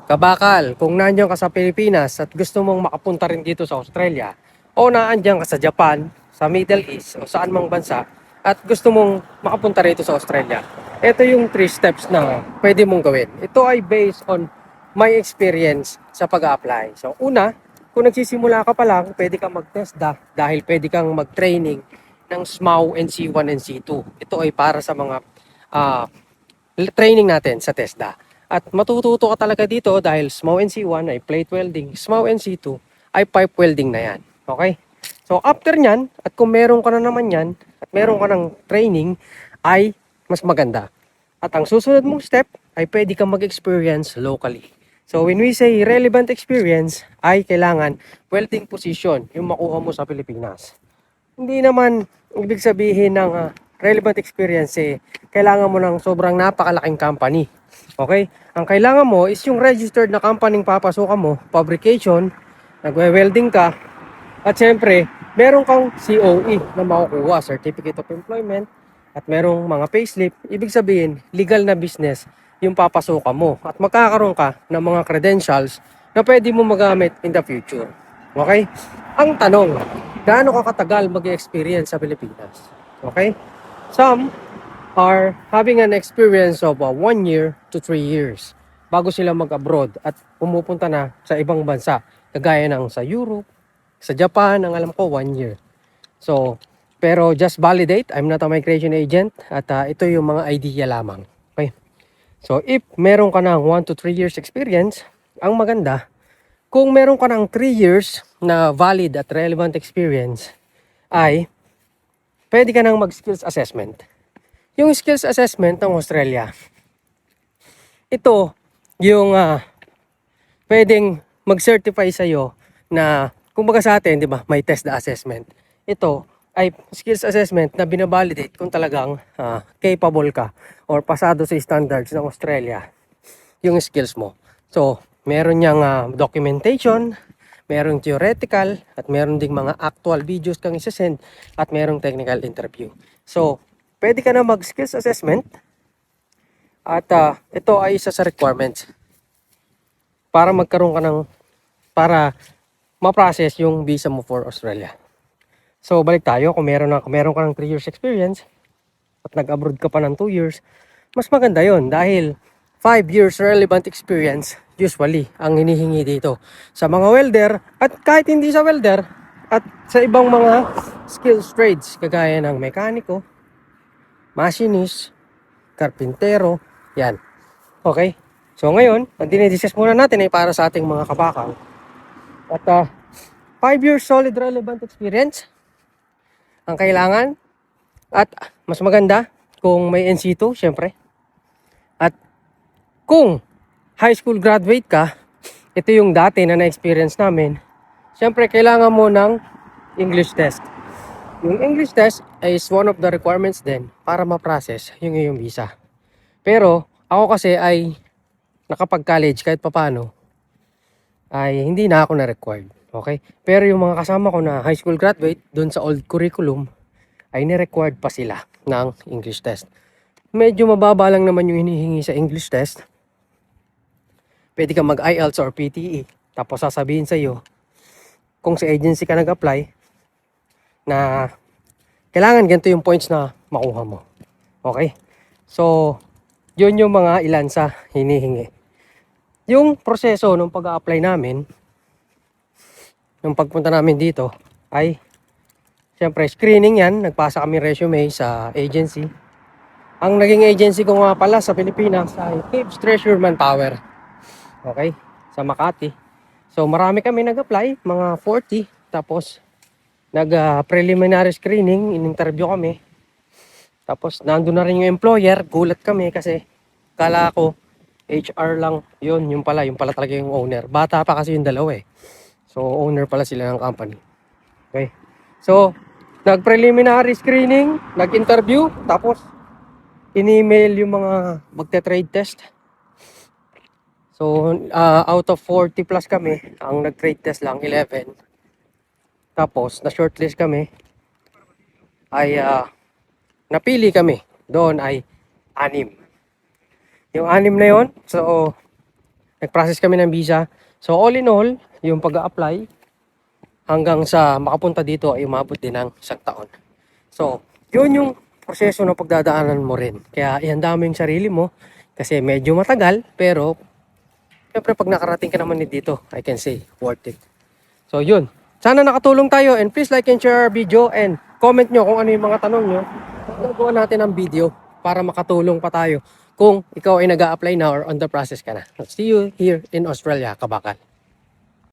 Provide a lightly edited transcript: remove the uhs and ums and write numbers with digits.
Kabakal, kung nandiyan ka sa Pilipinas at gusto mong makapunta rin dito sa Australia, o naandyan ka sa Japan, sa Middle East, o saan mang bansa, at gusto mong makapunta rito sa Australia, ito yung 3 steps na pwede mong gawin. Ito ay based on my experience sa pag-apply. So, una, kung nagsisimula ka pa lang, pwede kang mag-TESDA dahil pwede kang mag-training ng SMAW NC1 and NC2. Ito ay para sa mga ah, training natin sa TESDA. At matututo ka talaga dito dahil SMAW NC1 ay plate welding, SMAW NC2 ay pipe welding na yan. Okay? So after nyan, at kung meron ka na naman yan, at meron ka ng training, ay mas maganda. At ang susunod mong step ay pwede kang mag-experience locally. So when we say relevant experience, ay kailangan welding position yung makuha mo sa Pilipinas. Hindi naman ibig sabihin ng relevant experience kailangan mo ng sobrang napakalaking company. Okay? Ang kailangan mo is yung registered na company papasukan mo, fabrication, nagwe-welding ka, at syempre, meron kang COE na makukuha, Certificate of Employment, at merong mga payslip. Ibig sabihin, legal na business yung papasukan mo at magkakaroon ka ng mga credentials na pwede mo magamit in the future. Okay? Ang tanong, gaano ka katagal mag-experience sa Pilipinas? Okay? Some are having an experience of 1 year to 3 years bago sila mag-abroad at pumupunta na sa ibang bansa. Kagaya ng sa Europe, sa Japan, ang alam ko 1 year. So, pero just validate, I'm not a migration agent at ito yung mga idea lamang. Okay? So, if meron ka ng 1 to 3 years experience, ang maganda, kung meron ka ng 3 years na valid at relevant experience, ay pwede ka nang mag-skills assessment. Yung skills assessment ng Australia, ito yung pwedeng mag-certify sa'yo na, kumbaga sa atin, di ba, may test the assessment. Ito ay skills assessment na binabalidate kung talagang capable ka or pasado sa standards ng Australia yung skills mo. So, meron niyang documentation, merong theoretical, at meron ding mga actual videos kang isasend, at merong technical interview. So, pwede ka na mag-skills assessment, at ito ay isa sa requirements para magkaroon ka ng, para ma-process yung visa mo for Australia. So, balik tayo, kung meron ka ng 3 years experience, at nag-abroad ka pa ng 2 years, mas maganda yon dahil 5 years relevant experience usually ang hinihingi dito sa mga welder at kahit hindi sa welder at sa ibang mga skills trades kagaya ng mekaniko, machinist, karpintero, yan. Okay? So ngayon, ang dinidiscuss muna natin ay para sa ating mga kabakal. At 5 years solid relevant experience ang kailangan. At mas maganda kung may NC2, syempre. At kung high school graduate ka, ito yung dati na na-experience namin, syempre kailangan mo ng English test. Yung English test is one of the requirements din para ma-process yung iyong visa. Pero ako kasi ay nakapag-college kahit papano, ay hindi na ako na-required. Okay? Pero yung mga kasama ko na high school graduate, dun sa old curriculum, ay ni-required pa sila ng English test. Medyo mababa lang naman yung hinihingi sa English test. Pwede ka mag-IELTS or PTE. Tapos sasabihin sa iyo, kung sa agency ka nag-apply, na kailangan ganito yung points na makuha mo. Okay? So, yun yung mga ilan sa hinihingi. Yung proseso ng pag-a-apply namin, nung pagpunta namin dito, ay siyempre, screening yan. Nagpasa kami resume sa agency. Ang naging agency ko nga pala sa Pilipinas ay Caves Treasure Manpower. Okay? Sa Makati. So, marami kami nag-apply. Mga 40. Tapos, nag-preliminary screening. In-interview kami. Tapos, nandun na rin yung employer. Gulat kami kasi kala ko HR lang. Yun pala talaga yung owner. Bata pa kasi yung dalawa eh. So, owner pala sila ng company. Okay? So, nag-preliminary screening, nag-interview, tapos in-email yung mga magte-trade test. So, out of 40 plus kami, ang nag-trade test lang 11. Tapos, na-shortlist kami, ay napili kami. Doon ay 6. Yung 6 na yon, so Nag-process kami ng visa. So all in all, yung pag-a-apply hanggang sa makapunta dito ay umabot din ng 1 taon. So, yun yung proseso na pagdadaanan mo rin. Kaya ihanda mo yung sarili mo kasi medyo matagal, pero syempre pag nakarating ka naman dito, I can say worth it. So yun, sana nakatulong tayo, and please like and share our video and comment nyo kung ano yung mga tanong nyo. Gagawa natin ang video para makatulong pa tayo kung ikaw ay nag-a-apply na or on the process ka na. See you here in Australia, Kabakal.